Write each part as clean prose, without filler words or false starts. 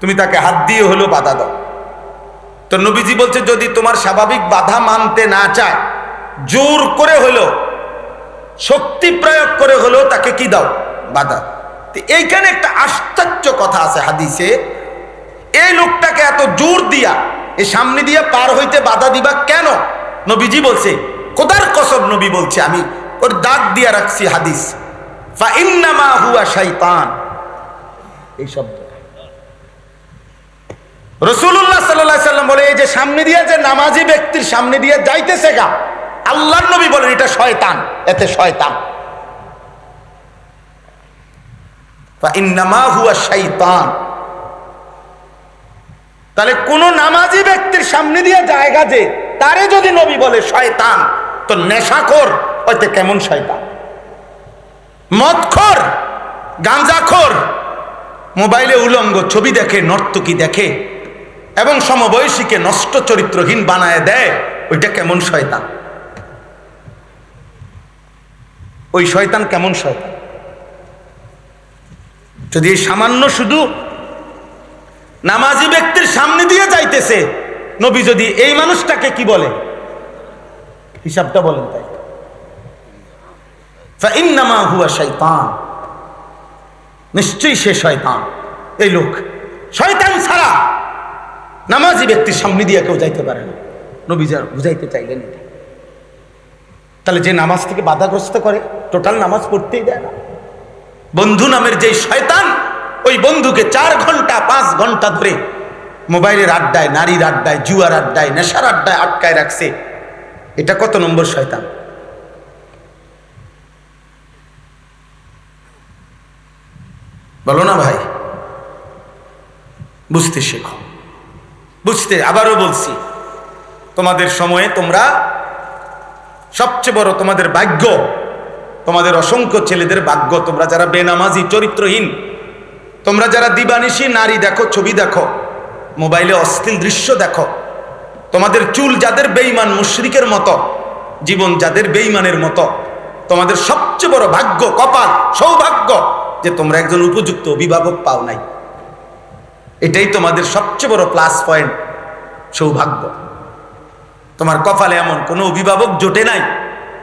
তুমি তাকে হাত দিয়ে হলো বাধা দাও। তো নবীজি বলছে যদি তোমার স্বাভাবিক বাধা মানতে না চায়, জোর করে হলো, শক্তি প্রয়োগ করে হলো তাকে কি দাও? বাধা। তো এইখানে একটা আশ্চর্য কথা আছে হাদিসে, এই লোকটাকে এত জোর দিয়া এই সামনে দিয়া পার হইতে বাধা দিবা কেন? নবীজি বলছে, খোদার কসম নবী বলছে, আমি ওর দাগ দিয়া রাখছি হাদিস, ফা ইন্নামা হুয়া শাইতান। এই শব্দ রাসূলুল্লাহ সাল্লাল্লাহু আলাইহি সাল্লাম বলে, এই যে সামনে দিয়ে যে নামাজি ব্যক্তির সামনে দিয়ে যাইতেছে গা, আল্লাহর নবী বলেন এটা শয়তান, এতে শয়তান। ফা ইন্নামা হুয়া শাইতান। তাহলে কোন নামাজি ব্যক্তির সামনে দিয়ে জায়গা যে তারে যদি নবী বলে শয়তান, তো নেশাখোর হইতে কেমন শয়তান? মদখোর, গাঁজাখোর, মোবাইলে উলঙ্গ ছবি দেখে, নর্তকী দেখে এবং সমবয়সীকে নষ্ট চরিত্রহীন বানায় দেয়, ওইটা কেমন শয়তান? ওই শয়তান কেমন শয়তান? যদি সামান্য শুধু নামাজি ব্যক্তির সামনে দিয়ে যাইতেছে, নবী যদি এই মানুষটাকে কি বলে, হিসাবটা বলেন তাই, ফাইন্নামা হুয়া শাইতান, নিশ্চয়ই সে শয়তান। এই লোক শয়তান ছাড়া নামাজি ব্যক্তির সামনে দিয়ে কেউ যাইতে পারে না, নবী যা বুঝাইতে চাইলেন এটা। তাহলে যে নামাজ থেকে বাধাগ্রস্ত করে, টোটাল নামাজ পড়তেই দেয় না। বন্ধু নামের যে শয়তান, ওই বন্ধুকে 4 ঘন্টা 5 ঘন্টা ধরে মোবাইলের আড্ডায়, নারীর আড্ডায়, জুয়ার আড্ডায়, নেশার আড্ডায় আটকায় রাখছে, এটা কত নম্বর শয়তান? বলো না ভাই, বুঝতে শেখো, বুঝতে। আবারও বলছি, তোমাদের সময়ে তোমরা সবচেয়ে বড় তোমাদের ভাগ্য, তোমাদের অসংখ্য ছেলেদের ভাগ্য, তোমরা যারা বেনামাজি চরিত্রহীন, তোমরা যারা দিবানিশি নারী দেখো, ছবি দেখো, মোবাইলে অশ্লীল দৃশ্য দেখো, তোমাদের চুল যাদের বেঈমান মুশরিকের মতো, জীবন যাদের বেঈমানের মতো, তোমাদের সবচেয়ে বড় ভাগ্য, কপাল, সৌভাগ্য যে তোমরা একজন উপযুক্ত অভিভাবক পাও নাই। এটাই তোমাদের সবচেয়ে বড় প্লাস পয়েন্ট, সৌভাগ্য। তোমার কপালে এমন কোনো অভিভাবক জোটে নাই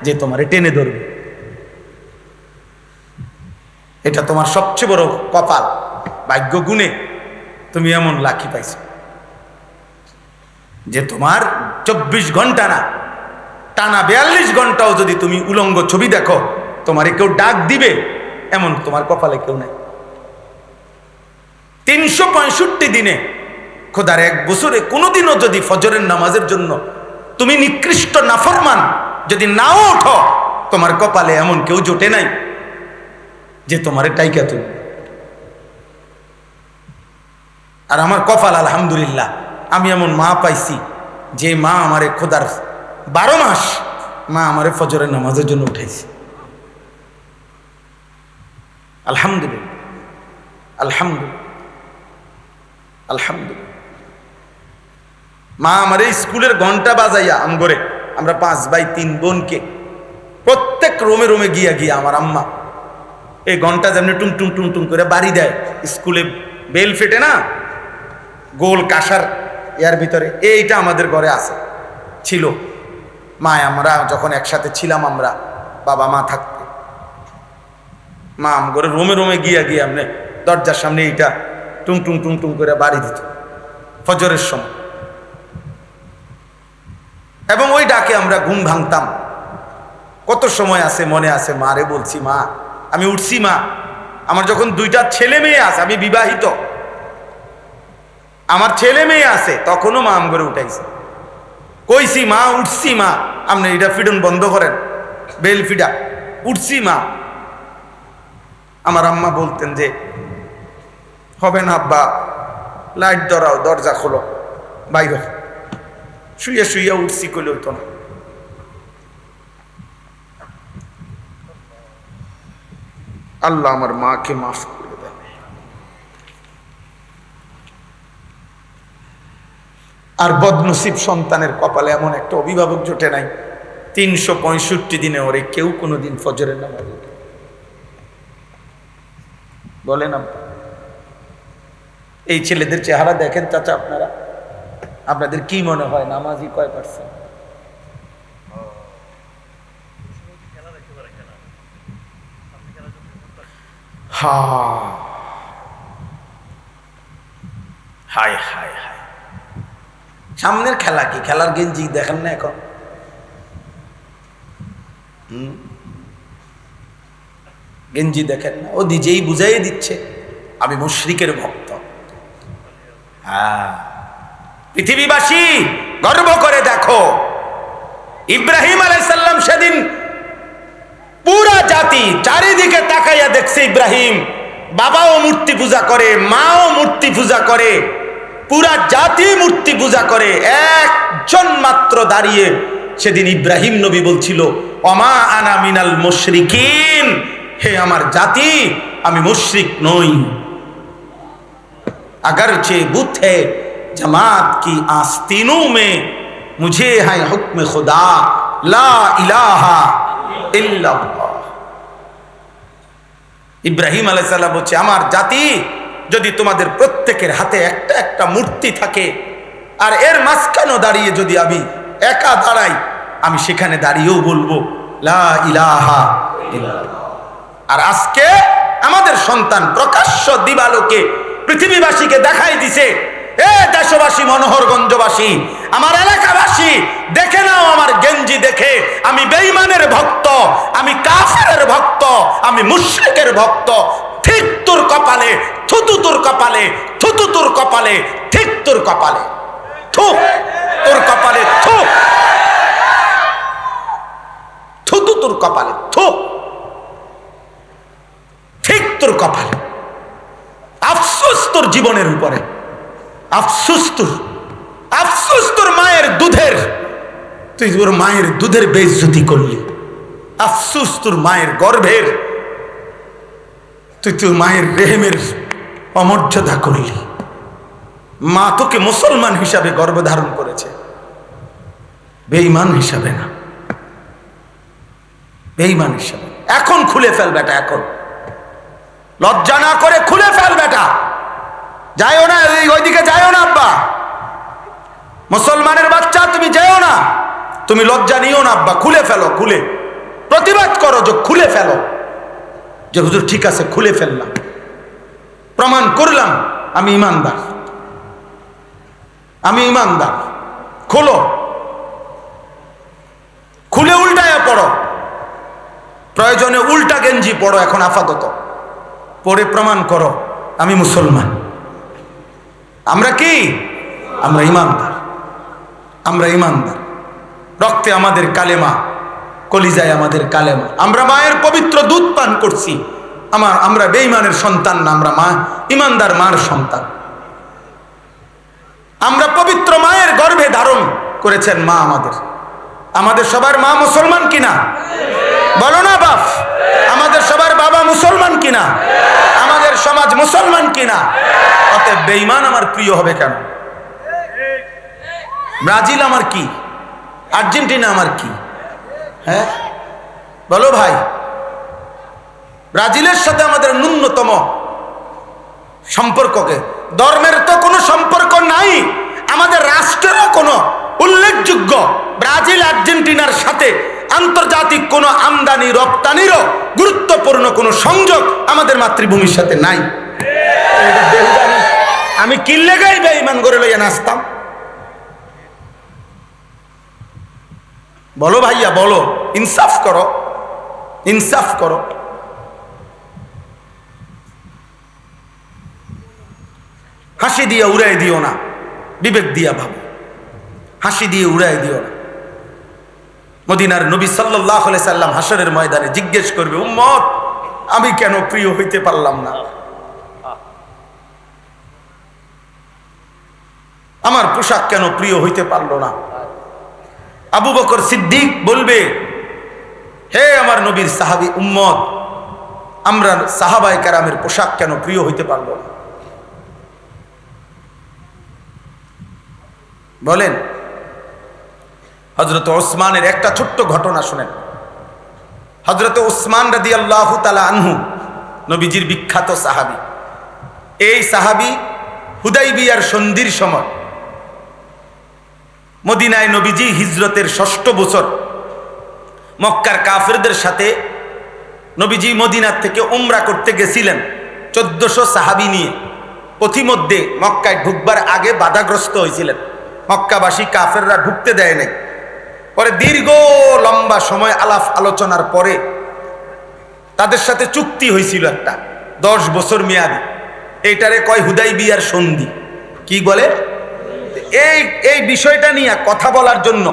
যে তোমারে টেনে ধরবে, এটা তোমার সবচেয়ে বড় কপাল, ভাগ্য গুণে তুমি এমন লাকি পাইছো যে তোমার 24 ঘন্টা না, টানা 42 ঘন্টাও যদি তুমি উলঙ্গ ছবি দেখো, তোমারে কেউ ডাক দিবে এমন তোমার কপালে কেউ নাই। 365 দিনে, খোদার 1 বছরে কোনোদিনও যদি ফজরের নামাজের জন্য তুমি নিকৃষ্ট নাফরমান যদি নাও ওঠো, তোমার কপালে এমন কেউ জোটে নাই যে তোমারে টাইকা তুমি। আর আমার কপাল আলহামদুলিল্লাহ, আমি এমন মা পাইছি যে মা আমারে খোদার 12 মাস মা আমারে ফজরের নামাজের জন্য উঠাইছে। আলহামদুলিল্লাহ, আলহামদুলিল্লাহ, আলহামদুলিল্লাহ। মা আমারে স্কুলের ঘন্টা বাজাইয়া আমগরে, আমরা 5 ভাই 3 বোনকে প্রত্যেক রুমে রুমে গিয়া গিয়া আমার আম্মা এই ঘন্টা যেমনি টুং টুং টুং টুং করে বাড়ি দেয়, স্কুলে বেল ফেটে না, গোল কাঁসার ইয়ার ভিতরে, এইটা আমাদের ঘরে আছে, ছিল। মা আমরা যখন একসাথে ছিলাম, আমরা বাবা মা থাকতে, মা আমগরে রুমে রুমে গিয়া গিয়া আমনে দরজার সামনে এইটা টুং টুং টুং টুং করে বাড়ি দিত ফজরের সময়। এবং ওই ডাকে আমরা ঘুম ভাঙতাম। কত সময় আছে মনে আছে, মারে বলছি, মা আমি উঠছি, মা আমার যখন 2টা ছেলে মেয়ে আছে, আমি বিবাহিত, আমার ছেলে মেয়ে আছে, তখনও মা আম করে উঠাইছে, কইছি মা উঠছি, মা আপনি এটা ফিডন বন্ধ করেন, বেল ফিডা, উঠছি মা। আমার আম্মা বলতেন যে হবে না আব্বা, লাইট ধরাও, দরজা খোলো, বাইরে শুইয়া শুইয়া উঠছি কইলে হইতো না। আল্লাহ আমার মাকে মাফ করে দেন। আর বদনসিব সন্তানের কপালে এমন একটা অভিভাবক জোটে নাই, 365 দিনে ওরে কেউ কোনোদিন ফজরের নামাজ বলে না। এই ছেলেদের চেহারা দেখেন চাচা, আপনারা, আপনাদের কি মনে হয় নামাজি কয় পার্সেন্ট? হায় হায় হায়, সামনের খেলা কি? খেলার গেঞ্জি দেখেন না এখন? গেঞ্জি দেখেন না? ও নিজেই বুঝাই দিচ্ছে আমি মুশরিকের ভক্ত। হ্যাঁ, পৃথিবীবাসী গর্ব করে দেখো, ইব্রাহিম আলাইহিস সালাম সেদিন পুরা জাতি চারিদিকে তাকাইয়া দেখছে, ইব্রাহিম বাবাও মূর্তি পূজা করে, মাও মূর্তি পূজা করে, পুরা জাতি মূর্তি পূজা করে, একজন মাত্র দাঁড়িয়ে সেদিন ইব্রাহিম নবী বলছিল ওমা আনা মিনাল মুশরিকিন, হে আমার জাতি আমি মুশরিক নই। अगरचे बुत है जमात की आस्तीनों में, मुझे है हुक्म खुदा ला इलाहा इल्लल्लाह। ইব্রাহিম আলাইহিস সালাম বলছে আমার জাতি যদি তোমাদের প্রত্যেকের হাতে একটা একটা মূর্তি থাকে আর এর মাঝখানে দাঁড়িয়ে যদি আমি একা দাঁড়াই, আমি সেখানে দাঁড়িয়েও বলবো লা ইলাহা ইল্লাল্লাহ। আর আজকে আমাদের সন্তান প্রকাশ্য দিবালোকে পৃথিবীবাসীকে দেখাই দিছে, এ দেশবাসী, মনোহরগঞ্জবাসী, আমার এলাকাবাসী, দেখে নাও আমার গেঞ্জি দেখে আমি বেঈমানের ভক্ত, আমি কাফেরের ভক্ত, আমি মুশরিকের ভক্ত। ঠিক তোর কপালে থুতু, তোর কপালে থুতু, তোর কপালে ঠিক, তোর কপালে থু, তোর কপালে থু, থুতু তোর কপালে থু, ঠিক তোর কপালে। আফসোস তোর জীবনের উপরে, আফসোস তোর, আফসোস তোর মায়ের দুধের, তুই তোর মায়ের দুধের বেইজ্জতি করলি। আফসোস তোর মায়ের গর্ভের, তুই তোর মায়ের রেহেমের অমর্যাদা করলি। মা তোকে মুসলমান হিসাবে গর্ভধারণ করেছে, বেঈমান হিসাবে না, বেঈমান হিসাবে। এখন খুলে ফেল বেটা, এখন লজ্জা না করে খুলে ফেল বেটা। যাইও না ওইদিকে, যাইও না আব্বা, মুসলমানের বাচ্চা তুমি যাইও না, তুমি লজ্জা নিও না আব্বা, খুলে ফেলো, খুলে প্রতিবাদ করো যে খুলে ফেলো, যে হুজুর ঠিক আছে খুলে ফেললাম, প্রমাণ করলাম আমি ইমানদার, আমি ইমানদার। খোলো, খুলে উল্টায়া পড়ো, প্রয়োজনে উল্টা গেঞ্জি পড়ো এখন আপাতত, পরে প্রমাণ করো আমি মুসলমান। আমরা কি? আমরা ইমানদার, আমরা ইমানদার। রক্তে আমাদের কালেমা, কলিজায় আমাদের কালেমা। আমরা মায়ের পবিত্র দুধ পান করছি, আমরা বেঈমানের সন্তান না, আমরা মা ইমানদার মার সন্তান। আমরা পবিত্র মায়ের গর্ভে ধারণ করেছেন মা আমাদের। আমাদের সবার মা মুসলমান কিনা? বলো না বাপ, আমাদের সবার বাবা মুসলমান কিনা? আমাদের সমাজ মুসলমান কিনা? অতএব বেঈমান আমার প্রিয় হবে কেন? ব্রাজিল আমার কি? আর্জেন্টিনা আমার কি? হ্যাঁ বলো ভাই, ব্রাজিলের সাথে আমাদের ন্যূনতম সম্পর্ককে, ধর্মের তো কোনো সম্পর্ক নাই, আমাদের রাষ্ট্রেরও কোনো উল্লেখযোগ্য ব্রাজিল আর্জেন্টিনার সাথে আন্তর্জাতিক কোনো আমদানি রপ্তানিরও গুরুত্বপূর্ণ কোনো সংযোগ আমাদের মাতৃভূমির সাথে নাই। আমি কিল্লে গাই বেঈমান করে লইয়া নাচতাম? বলো ভাইয়া, বলো, ইনসাফ করো, ইনসাফ করো। হাসি দিয়ে উড়াই দিও না, বিবেক দিয়া ভাবো, হাসি দিয়ে উড়াই দিও না। মদিনার নবী সাল্লাল্লাহু আলাইহি সাল্লাম হাসরের ময়দানে জিজ্ঞেস করবে, উম্মত আমি কেন প্রিয় হইতে পারলাম না? আমার পোশাক কেন প্রিয় হইতে পারলো না? আবু বকর সিদ্দিক বলবে, হে আমার নবীর সাহাবী উম্মত, আমরা সাহাবায়ে কেরামের পোশাক কেন প্রিয় হইতে পারলো না? বলেন। হযরত ওসমানের একটা ছোট্ট ঘটনা শুনেন। হযরত ওসমান রাদিয়াল্লাহু তাআলা আনহু নবীজির বিখ্যাত সাহাবী। এই সাহাবী হুদাইবিয়ার সন্ধির সময় মদিনায় নবীজি হিজরতের ৬ষ্ঠ বছর মক্কার কাফেরদের সাথে নবীজি মদিনার থেকে উমরা করতে গেছিলেন ১৪০০ সাহাবী নিয়ে। পথিমধ্যে মক্কায় ঢুকবার আগে বাধাগ্রস্ত হয়েছিলেন, মক্কাবাসী কাফেররা ঢুকতে দেয় নাই। পরে দীর্ঘ লম্বা সময় আলাপ আলোচনার পরে তাদের সাথে চুক্তি হয়েছিল একটা ১০ বছর মেয়াদি, এইটারে কয় হুদাইবিয়ার সন্ধি। কি বলে? এই বিষয়টা নিয়ে কথা বলার জন্য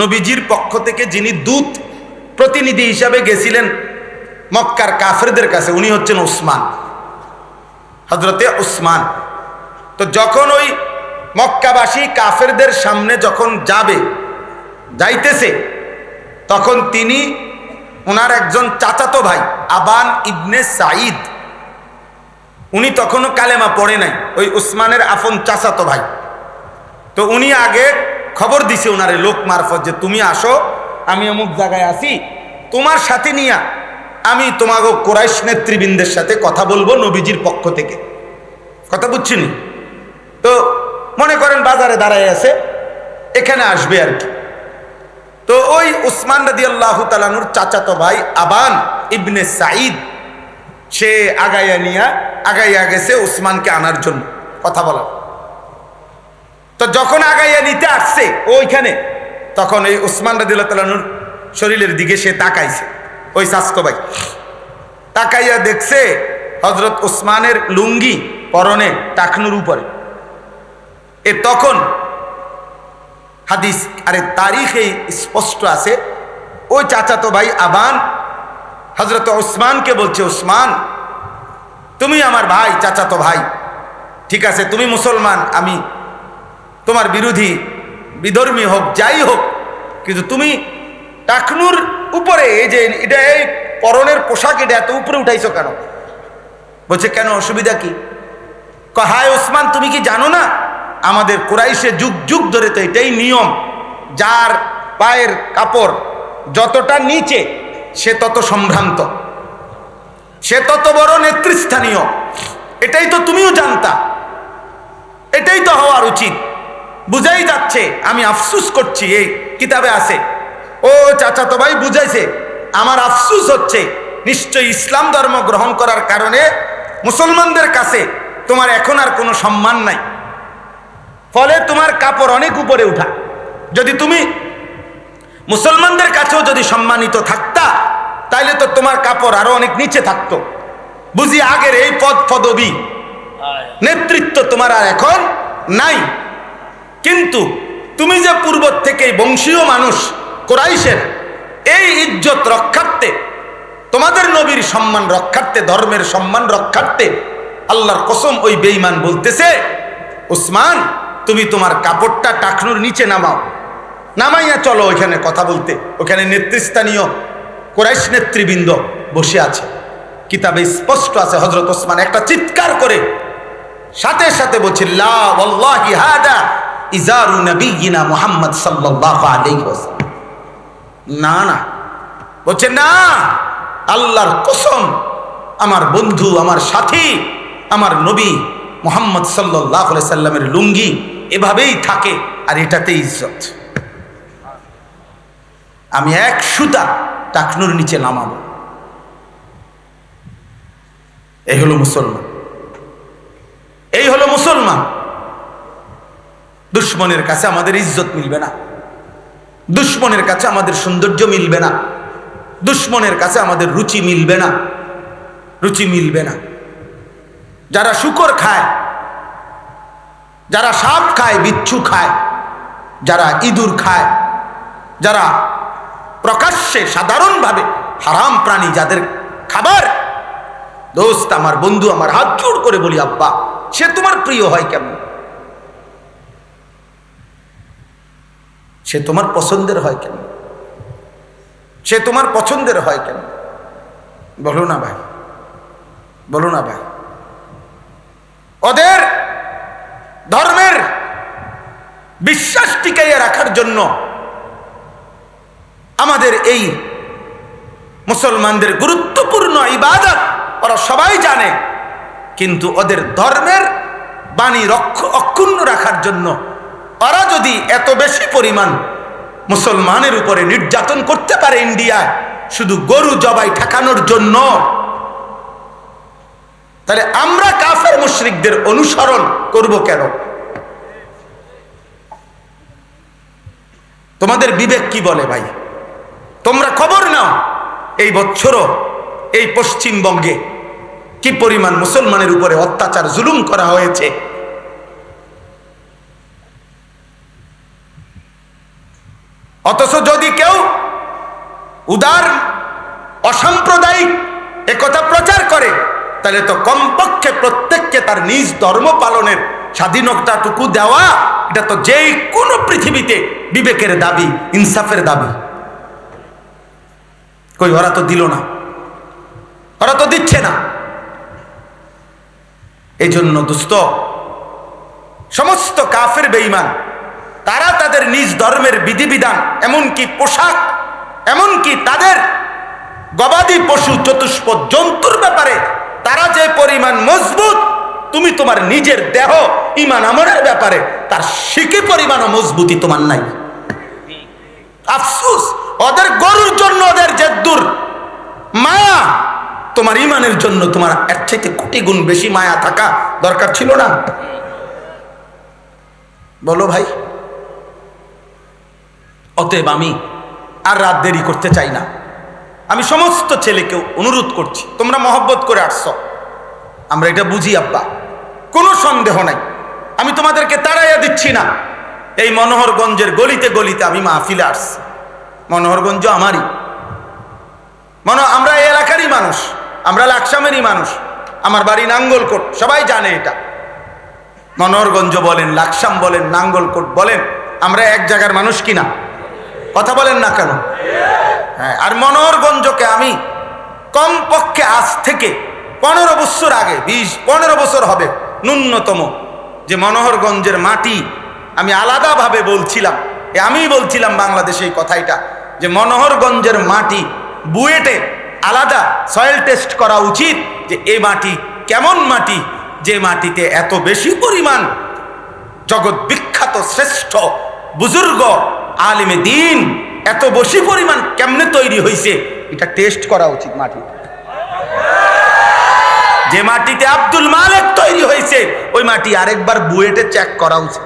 নবীজির পক্ষ থেকে যিনি দূত প্রতিনিধি হিসাবে গেছিলেন মক্কার কাফেরদের কাছে, উনি হচ্ছেন উসমান, হযরতে উসমান। তো যখন ওই মক্কাবাসী কাফেরদের সামনে যখন যাইতেছে, তখন তিনি ওনার একজন চাচাতো ভাই আবান ইবনে সাঈদ, উনি তখনও কালেমা পড়ে নাই, ওই উসমানের আপন চাচাতো ভাই। তো উনি আগে খবর দিছে ওনারে লোক মারফত যে তুমি আসো, আমি অমুক জায়গায় আছি, তোমার সাথে নিয়ে আমি তোমাকে কুরাইশ নেতৃবৃন্দের সাথে কথা বলবো নবীজির পক্ষ থেকে। কথা বুঝছিনি? তো মনে করেন বাজারে দাঁড়ায় আছে, এখানে আসবে আর কি। তো ওই উসমান রাদিয়াল্লাহু তাআলা আনহুর চাচাতো ভাই আবান ইবনে সাঈদ সে আগাইয়া গেছে উসমানকে আনার জন্য কথা বলার। তো যখন আগাইয়া নিতে আসছে ওইখানে, তখন এই উসমান রাদিয়াল্লাহু তাআলা আনহুর শরীরের দিকে সে তাকাইছে, ওই চাচাতো ভাই তাকাইয়া দেখছে হযরত উসমানের লুঙ্গি পরনে টাকনুর উপরে। তখন হাদিস তারিখে স্পষ্ট আছে, ওই চাচাতো ভাই আবান হযরত উসমানকে বলছে, উসমান তুমি আমার ভাই, চাচাতো ভাই, ঠিক আছে তুমি মুসলমান, আমি তোমার বিরোধী, বিধর্মী হোক যাই হোক, কিন্তু তুমি টাকনুর উপরে এই যে এটা এই পরনের পোশাক এটা এত উপরে উঠাইছো কেন? বলছে কেন, অসুবিধা কি? হায় ওসমান, তুমি কি জানো না আমাদের কুরাইশে যুগ যুগ ধরে তো এটাই নিয়ম, যার পায়ের কাপড় যতটা নিচে সে তত সম্ভ্রান্ত, সে তত বড় নেতৃস্থানীয়। এটাই তো তুমিও জানতা, এটাই তো হওয়ার উচিত। বুঝাই যাচ্ছে, আমি আফসুস করছি, এই কিতাবে আছে। ও চাচাতো ভাই বুঝাইছে, আমার আফসুস হচ্ছে নিশ্চয়ই ইসলাম ধর্ম গ্রহণ করার কারণে মুসলমানদের কাছে তোমার এখন আর কোনো সম্মান নাই, ফলে তোমার কাপড় অনেক উপরে উঠা। যদি তুমি মুসলমানদের কাছেও যদি সম্মানিত থাকতা, তাইলে তো তোমার কাপড় আরো অনেক নিচে থাকতো। বুঝি আগের এই পদবি নেতৃত্ব তোমার আর এখন নাই। কিন্তু তুমি যে পূর্ব থেকে বংশীয় মানুষ কুরাইশের, এই ইজ্জত রক্ষার্থে, তোমাদের নবীর সম্মান রক্ষার্থে, ধর্মের সম্মান রক্ষার্থে আল্লাহর কসম ওই বেঈমান বলতেছে, উসমান তুমি তোমার কাপড়টা টাকনুর নিচে নামাও, নামাইয়া চলো ওইখানে কথা বলতে। ওখানে নেতৃস্থানীয় কুরাইশ নেতৃবৃন্দ বসে আছে, কিতাবে স্পষ্ট আছে। হযরত ওসমান একটা চিৎকার করে সাথে সাথে বলছে, লা ওয়াল্লাহি হাদা ইজারু নবিয়িনা মুহাম্মদ সাল্লাল্লাহু আলাইহি ওয়াসাল্লাম। না না, বলছে না, আল্লাহর কসম, আমার বন্ধু, আমার সাথী, আমার নবী মুহাম্মদ সাল্লাল্লাহু আলাইহি সাল্লামের লুঙ্গি এভাবেই থাকে, আর এটাতে ইজ্জত। আমি এক সুতা টাকনুর নিচে নামাবো। এই হলো মুসলমান, এই হলো মুসলমান। দুশ্মনের কাছে আমাদের ইজ্জত মিলবে না, দুশ্মনের কাছে আমাদের সৌন্দর্য মিলবে না, দুশ্মনের কাছে আমাদের রুচি মিলবে না, রুচি মিলবে না। যারা শূকর খায়, যারা সাপ খায়, বিচ্ছু খায়, যারা ইঁদুর খায়, যারা প্রকাশ্যে সাধারণভাবে হারাম প্রাণী যাদের খাবার, দোস্ত, আমার বন্ধু, আমার হাত জোড় করে বলি, আব্বা, সে তোমার প্রিয় হয় কেমন? সে তোমার পছন্দের হয় কেন? সে তোমার পছন্দের হয় কেন? বলো না ভাই, বলো না ভাই। ওদের ধর্মের বিশ্বাস টিকাইয়া রাখার জন্য আমাদের এই মুসলমানদের গুরুত্বপূর্ণ ইবাদত ওরা সবাই জানে, কিন্তু ওদের ধর্মের বাণী অক্ষুণ্ণ রাখার জন্য ওরা যদি এত বেশি পরিমাণ মুসলমানের উপরে নির্যাতন করতে পারে ইন্ডিয়ায় শুধু গরু জবাই ঠেকানোর জন্য, তাহলে আমরা কাফের মুশরিকদের অনুসরণ করব কেন? তোমাদের বিবেক কি বলে ভাই? তোমরা খবর নাও এই বছরও এই পশ্চিমবঙ্গে কি পরিমাণ মুসলমানের উপরে অত্যাচার জুলুম করা হয়েছে। অথচ যদি কেউ উদার অসাম্প্রদায়িক একথা প্রচার করে তাহলে তো কমপক্ষে প্রত্যেককে তার নিজ ধর্ম পালনের স্বাধীনতাটুকু দেওয়া, এটা তো যেই কোনো পৃথিবীতে বিবেকের দাবি, ইনসাফের দাবি। কই ওরা তো দিল না, ওরা তো দিচ্ছে না। এই জন্য দোস্ত, সমস্ত কাফের বেঈমান তারা তাদের নিজ ধর্মের বিধিবিধান, এমনকি পোশাক, এমনকি তাদের গবাদি পশু চতুষ্পদ জন্তুর ব্যাপারে তারা যে পরিমাণ মজবুত, তুমি তোমার নিজের দেহ ঈমান আমলের ব্যাপারে তার শিকি পরিমাণ মজবুতি তোমার নাই। আফসোস, ওদের গরুর জন্য ওদের জেদ্দুর মায়া, তোমার ঈমানের জন্য তোমার এর থেকে কোটি গুণ বেশি মায়া থাকা দরকার ছিল না? বলো ভাই। অতএব আমি আর রাত দেরি করতে চাই না। আমি সমস্ত ছেলেকে অনুরোধ করছি, তোমরা মহব্বত করে আসছো, আমরা এটা বুঝি আব্বা, কোনো সন্দেহ নাই। আমি তোমাদেরকে তাড়াইয়া দিচ্ছি না। এই মনোহরগঞ্জের গলিতে গলিতে আমি মাহফিলে আসছি। মনোহরগঞ্জ আমারই, আমরা এই এলাকারই মানুষ, আমরা লাকসামেরই মানুষ। আমার বাড়ি নাঙ্গলকোট, সবাই জানে এটা। মনোহরগঞ্জ বলেন, লাকসাম বলেন, নাঙ্গলকোট বলেন, আমরা এক জায়গার মানুষ কিনা? কথা বলেন না কেন? হ্যাঁ। আর মনোহরগঞ্জকে আমি কমপক্ষে আজ থেকে 15 বছর আগে, 20-15 বছর হবে ন্যূনতম, যে মনোহরগঞ্জের মাটি আমি আলাদাভাবে বলছিলাম, আমি বলছিলাম বাংলাদেশে এই কথাটা, যে মনোহরগঞ্জের মাটি বুয়েটে আলাদা সয়েল টেস্ট করা উচিত, যে এই মাটি কেমন মাটি, যে মাটিতে এত বেশি পরিমাণ জগৎ বিখ্যাত শ্রেষ্ঠ বুজুর্গ আলেমে দ্বীন এত বেশি পরিমাণ কেমনে তৈরি হয়েছে, এটা টেস্ট করা উচিত। মাটি যে মাটিতে আব্দুল মালেক তৈরি হয়েছে, ওই মাটি আরেকবার বুয়েটে চেক করা উচিত।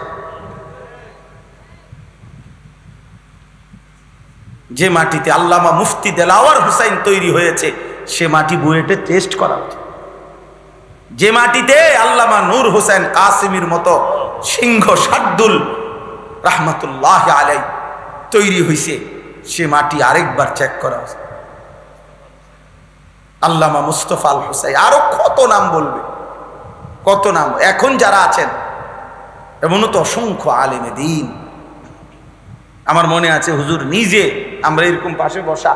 যে মাটিতে আল্লামা মুফতি দেলাওয়ার হুসাইন তৈরি হয়েছে, সে মাটি বুয়েটে টেস্ট করা উচিত। যে মাটিতে আল্লামা নূর হোসেন কাসিমির মতো সিংহ শার্দুল রাহমাতুল্লাহ আলাই তৈরি হয়েছে, সে মাটি আরেকবার চেক করা উচিত। আল্লামা মুস্তফা আল হুসাইন, আরো কত নাম বলবে, কত নাম। এখন যারা আছেন এমন তো অসংখ্য আলেমে দ্বীন। আমার মনে আছে হুজুর নিজে, আমরা এরকম পাশে বসা,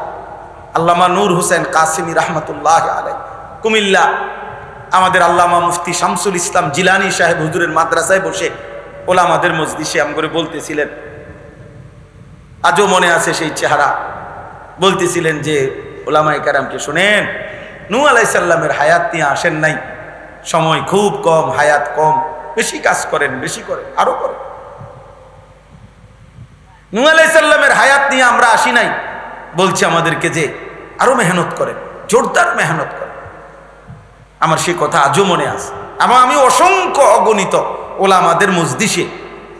আল্লামা নূর হোসেন কাসিমি রাহমাতুল্লাহ আলাই কুমিল্লা, আমাদের আল্লামা মুফতি শামসুল ইসলাম জিলানী সাহেব হুজুরের মাদ্রাসায় বসে ওলামাদের মজলিসে আম করে বলতেছিলেন, আজও মনে আছে সেই চেহারা। বলতেছিলেন যে ওলামায়ে কেরামকে শোনেন, নূহ আলাইহিস সালামের হায়াত নিয়ে আসেন নাই, সময় খুব কম, হায়াত কম, বেশি কাজ করেন, বেশি করেন, আরো করেন। নূহ আলাইহিস সালামের হায়াত নিয়ে আমরা আসি নাই, বলছে আমাদেরকে যে আরো মেহনত করেন, জোরদার মেহনত করেন। আমার সে কথা আজও মনে আছে। আমি অসংখ্য অগণিত ওলামাদের মজলিসে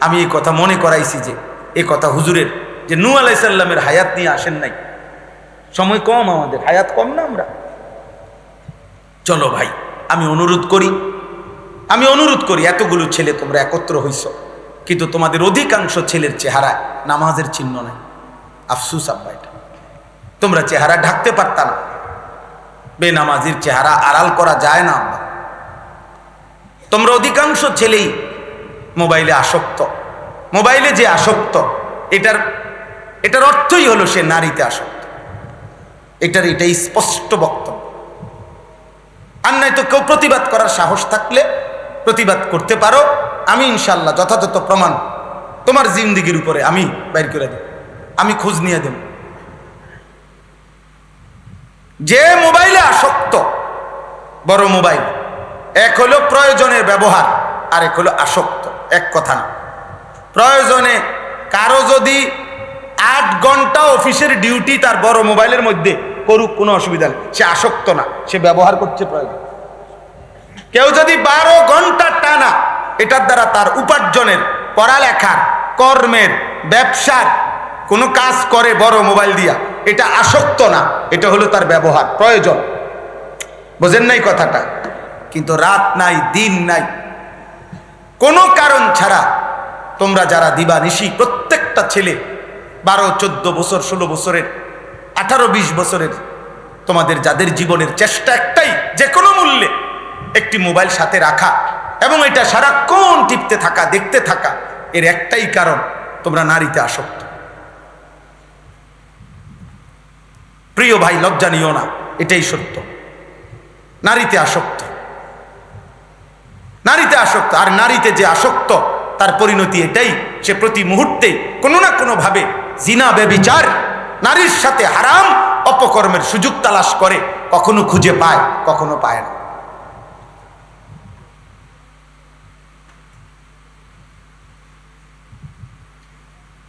আমি এই কথা মনে করাইছি, যে এই কথা হুজুরের, যে নূহ আলাইহিস সালামের হায়াত নিয়ে আসেন নাই, সময় কম, আমাদের হায়াত কম না আমরা। চলো ভাই, আমি অনুরোধ করি, এতগুলো ছেলে তোমরা একত্র হইছ, কিন্তু তোমাদের অধিকাংশ ছেলের চেহারায় নামাজের চিহ্ন নাই। আফসুস আব্বা, এটা তোমরা চেহারা ঢাকতে পারতা না। বেনামাজির চেহারা আড়াল করা যায় না আব্বা। তোমরা অধিকাংশ ছেলেই মোবাইলে আসক্ত। মোবাইলে যে আসক্ত, এটার অর্থই হলো সে নারীতে আসক্ত। এটাই স্পষ্ট বক্তব্য। আর নাই তো কেউ প্রতিবাদ করার সাহস থাকলে প্রতিবাদ করতে পারো। আমি ইনশাল্লাহ যথাযথ প্রমাণ তোমার জিন্দিগির উপরে আমি বাইর করে দেব, আমি খোঁজ নিয়ে দেব। যে মোবাইলে আসক্ত, বড় মোবাইল, এক হলো প্রয়োজনের ব্যবহার, আরেক হলো আসক্ত, এক কথা না। প্রয়োজনে কারো যদি 8 ঘন্টা অফিসের ডিউটি তার বড় মোবাইলের মধ্যে করুক, কোনো অসুবিধা নেই, সে আসক্ত না, সে ব্যবহার করছে প্রয়োজন। কেউ যদি 12 ঘন্টা টানা এটার দ্বারা তার উপার্জনের, পড়ালেখার, কর্মের, ব্যবসার কোনো কাজ করে বড় মোবাইল দিয়া, এটা আসক্ত না, এটা হলো তার ব্যবহার, প্রয়োজন। বোঝেন নাই কথাটা? কিন্তু রাত নাই, দিন নাই, কোনো কারণ ছাড়া তোমরা যারা দিবানিশি, প্রত্যেকটা ছেলে 12, 14 বছর, 16 বছরের, 18, 20 বছরের, তোমাদের যাদের জীবনের চেষ্টা একটাই, যে কোনো মূল্যে একটি মোবাইল সাথে রাখা এবং এটা সারাক্ষণ টিপতে থাকা, দেখতে থাকা, এর একটাই কারণ, তোমরা নারীতে আসক্ত। প্রিয় ভাই, লজ্জা নিও না, এটাই সত্য। নারীতে আসক্ত, নারীতে আসক্ত। আর নারীতে যে আসক্ত, তার পরিণতি এটাই, সে প্রতি মুহূর্তে কোনো না কোনো ভাবে জিনা, ব্যভিচার, নারীর সাথে হারাম অপকর্মের সুযোগ তালাশ করে, কখনো খুঁজে পায়, কখনো পায় না।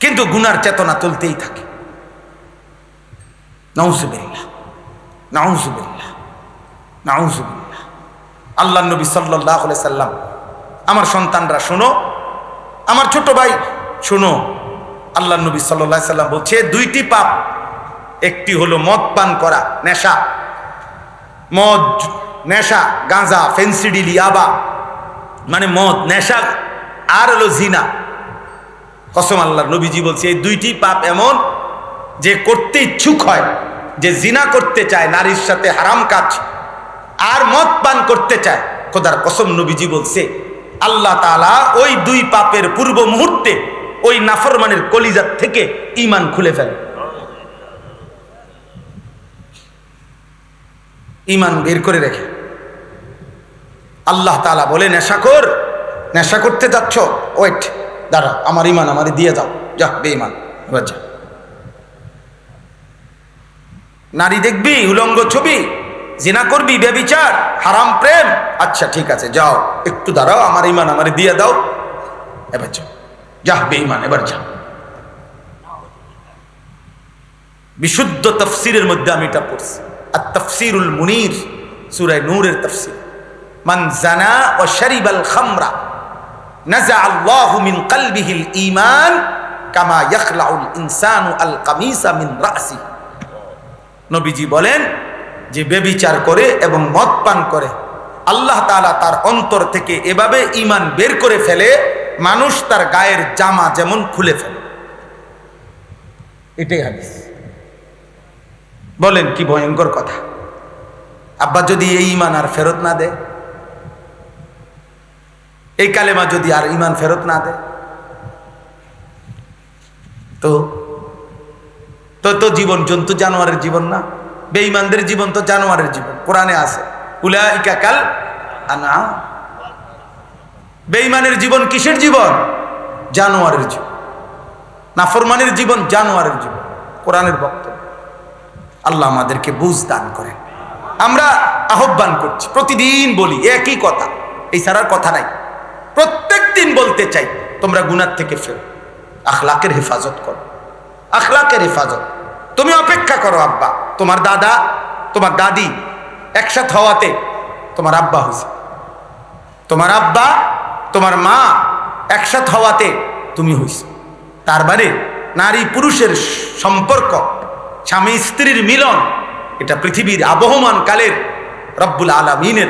কিন্তু গুনার চেতনা চলতেই থাকে। নাউজুবিল্লাহ, নাউজুবিল্লাহ, নাউজুবিল্লাহ। আল্লাহ নবী সাল্লাল্লাহু আলাইহি সাল্লাম, আমার সন্তানরা শোনো, আমার ছোট ভাই শোনো, আল্লাহ নবী সাল্লাল্লাহু আলাইহি সাল্লাম বলছে 2টি পাপ। একটি হলো মদ পান করা, নেশা, মদ, নেশা, গাঁজা, ফেন্সিডিল, ইয়াবা, মানে মদ, নেশা, আর হলো জিনা। কসম আল্লাহ, নবীজি বলছে এই 2টি পাপ এমন যে করতে ইচ্ছুক হয়, যে জিনা করতে চায়, নারীর সাথে হারাম কাজ, আর মদ পান করতে চায়, খোদার কসম নবীজি বলছে আল্লাহ তাআলা ওই 2 পাপের পূর্ব মুহূর্তে ওই নাফরমানের কলিজার থেকে ঈমান খুলে ফেলে, ঈমান বের করে রেখে। আল্লাহ তাআলা বলে, নেশাখোর, নেশা করতে যাচ্ছ, ওয়েট, দাঁড়া, আমার ঈমান আমারে দিয়ে দাও, যা বেঈমান, এবার যা। নারী দেখবি, উলঙ্গ ছবি, জিনা করবি, ব্যভিচার, হারাম প্রেম, আচ্ছা ঠিক আছে, যাও, একটু দাঁড়াও, আমার ঈমান আমারে দিয়ে দাও, এবার যা, যা বেঈমান, এবার যা। বিশুদ্ধ তাফসীরের মধ্যে আমি এটা পড়ছি, আত-তাফসীরুল মুনীর, সূরা নূরের তাফসীর। মান জানা ওয়া শারিবাল খামরা নাযা আল্লাহু মিন কলবিহিল ঈমান কামা ইয়াখলাউল ইনসানু আল কামিসা মিন রাসি। নবীজি বলেন, যে ব্যভিচার করে এবং মদ পান করে, আল্লাহ তাআলা তার অন্তর থেকে এভাবে ঈমান বের করে ফেলে, মানুষ তার গায়ের জামা যেমন খুলে ফেলে। এটাই হাদিস। বলেন কি ভয়ঙ্কর কথা। আব্বা যদি এই ঈমান আর ফেরত না দেয়, এই কালেমা যদি আর ঈমান ফেরত না দেয়, তো তো তো জীবন জন্তু জানোয়ারের জীবন না, বেঈমানদের জীবন তো জানোয়ারের জীবন। কোরআনে আছে, উলাইকা কাল আনআম। বেঈমানের জীবন কিসের জীবন? জানোয়ারের জীবন। নাফরমানের জীবন জানোয়ারের জীবন, কোরআনের বক্তব্য। আল্লাহ আমাদেরকে বুঝ দান করেন। আমরা আহ্বান করছি, প্রতিদিন বলি একই কথা, এই ছাড়ার কথা নাই। প্রত্যেক দিন বলতে চাই, তোমরা গুনাহ থেকে ফেরো, আখলাকের হেফাজত করো, আখলাকের হেফাজত। তুমি অপেক্ষা করো, আব্বা, তোমার দাদা, তোমার দাদি একসাথে হওয়াতে তোমার আব্বা হয়েছে, তোমার আব্বা, তোমার মা একসাথে হওয়াতে তুমি হয়েছে। তার মানে নারী পুরুষের সম্পর্ক, স্বামী স্ত্রীর মিলন, এটা পৃথিবীর আবহমান কালের রব্বুল আলামিনের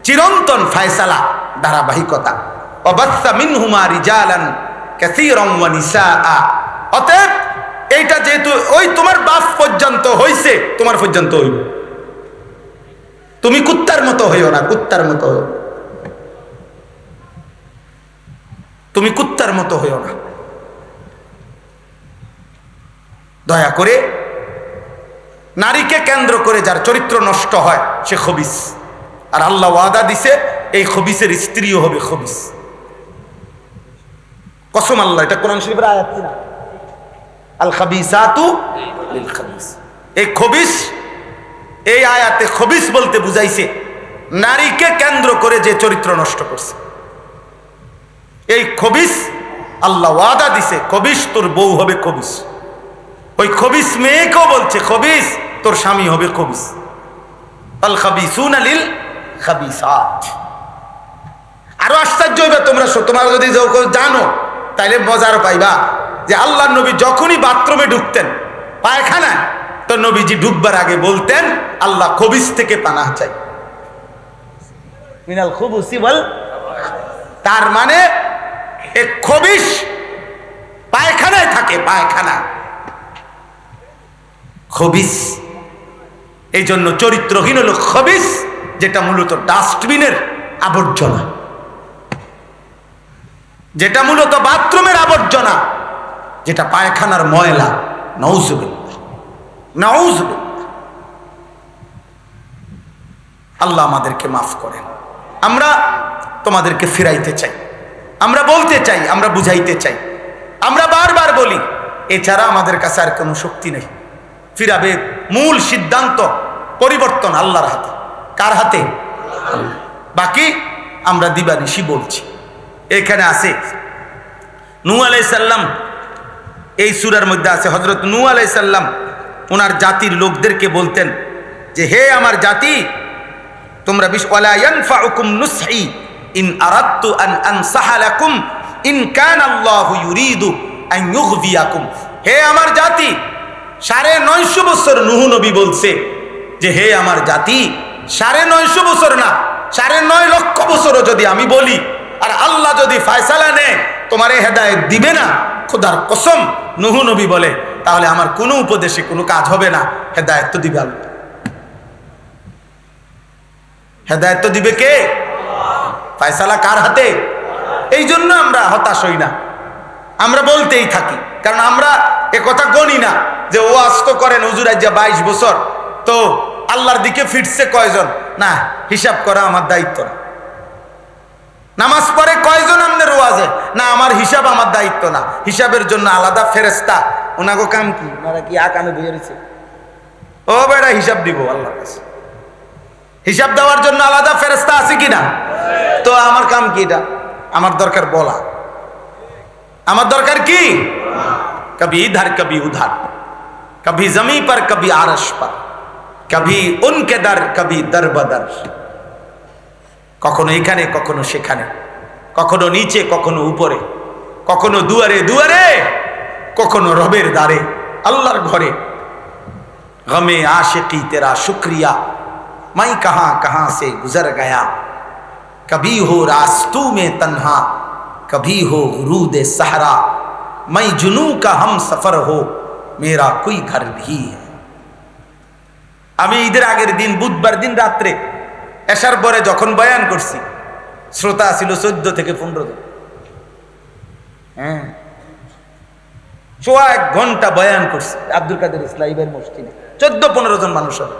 চিরন্তন ফায়সালা, ধারাবাহিকতা। ওয়াবাসসা মিনহুমা রিজালান কাসীরান ওয়া নিসাআ। অতএব এইটা যেহেতু ওই তোমার বাপ পর্যন্ত হইছে, তোমার পর্যন্ত হইব। তুমি কুত্তার মতো হইও না, কুত্তার মতো হইও, তুমি কুত্তার মতো হইও না। দয়া করে, নারীকে কেন্দ্র করে যার চরিত্র নষ্ট হয় সে খবিস। আর আল্লাহ ওয়াদা দিছে, এই খবিসের স্ত্রীও হবে খবিস। কসম আল্লাহ, এটা কোরআন শরীফের আয়াত না, আল খাবিসাতু লিল খাবিস। এই খবিস, এই আয়াতে খবিস বলতে বুঝাইছে নারীকে কেন্দ্র করে যে চরিত্র নষ্ট করছে। এই খবিস আল্লাহ ওয়াদা দিছে, খবিস তোর বউ হবে খবিস। ওই খবিস মেয়েকেও বলছে খবিস তোর স্বামী হবে খবিস। আল খাবিসুনা লিল খাবিসাত। আরো আশ্চর্য হইবে তোমরা যদি জানো তাইলে মজার পাইবা যে আল্লাহর নবী যখনই বাথরুমে ঢুকতেন, পায়খানা, তো নবীজি ঢুকবার আগে বলতেন আল্লাহ খবিস থেকে পানাহ চাই, মিনাল খুবুসি ওয়াল। তার মানে এক খবিস পায়খানায় থাকে, পায়খানা খবিস। এই জন্য চরিত্রহীন হলো খবিস, যেটা মূলত ডাস্টবিনের আবর্জনা, যেটা মূলত বাথরুমের আবর্জনা, যেটা পায়খানার ময়লা। নাউজুবিল্লাহ, নাউজুবিল্লাহ। আল্লাহ আমাদেরকে মাফ করেন। আমরা তোমাদেরকে ফিরাইতে চাই, আমরা বলতে চাই, আমরা বুঝাইতে চাই, আমরা বারবার বলি, এছাড়া আমাদের কাছে আর কোনো শক্তি নেই। ফিরাবে মূল সিদ্ধান্ত পরিবর্তন আল্লাহর হাতে। কার হাতে? বাকি আমরা দিবানিশি বলছি। এখানে আছে নূহ আলাইহিস সালাম, এই সূরার মধ্যে আছে হযরত নূহ আলাইহিস সালাম ওনার জাতির লোকদেরকে বলতেন যে হে আমার জাতি, তোমরা ওয়ালা ইয়ানফাউকুম নুসহি ইন আরাদতু আন আনসাহা লাকুম ইন কানা আল্লাহু ইউরিদু আন ইউগবিয়াকুম। হে আমার জাতি, 950 বছর নূহ নবী বলছে যে হে আমার জাতি, 950 বছর না, 9.5 লক্ষ বছরও যদি আমি বলি আর আল্লাহ যদি ফয়সালা নেয় তোমারে হেদায়েত দিবে না, খোদার কসম নূহ নবী বলে, তাহলে আমার কোনো উপদেশে কোনো কাজ হবে না। হেদায়েত তো দিবে আল্লাহ। হেদায়েত তো দিবে কে? ফয়সালা কার হাতে? এই জন্য আমরা হতাশ হই না, আমরা বলতেই থাকি। কারণ আমরা একথা গণি না যে ও আস্ত করেন হুজুর আজ 22 বছর, তো আল্লাহর দিকে ফিরছে কয়জন, না হিসাব করা আমার দায়িত্ব না। নামাজ পড়ে কয়জন আমাদের ওয়াজে, না আমার হিসাব আমার দায়িত্ব না। হিসাবের জন্য আলাদা ফেরেশতা, ওনাগো কাম কি? ওনারা কি আকামে বইয়ে রয়েছে? ও বেটা হিসাব দিব আল্লাহর কাছে। হিসাব দেওয়ার জন্য আলাদা ফেরেশতা আছে কিনা? তো আমার কাম কি? এটা আমার দরকার বলা। আমার দরকার কি? কবি ইধার কবি উধার, কবি জমি पर कभी आरश पर, कभी उनके दर कभी दर बदर। কখনো এখানে কখনো সেখানে, কখনো নিচে কখনো উপরে, কখনো দুয়ারে দুয়ারে, কখনো রবের দ্বারে, আল্লাহর ঘরে। গমে आशिकी तेरा शुक्रिया मैं कहां कहां से गुजर गया, कभी हो रास्तों में तन्हा कभी हो गुरूद सहरा, मैं जुनू का हम सफर हो मेरा कोई घर नहीं है। আমি ঈদের আগের দিন বুধবার দিন রাত্রে এশার পরে যখন বয়ান করছি, শ্রোতা ছিল 14 থেকে 15 জন। হ্যাঁ, 1 ঘন্টা বয়ান করছি আব্দুল কাদের ইসলাইবের মসজিদে, 14-15 জন মানুষ হবে।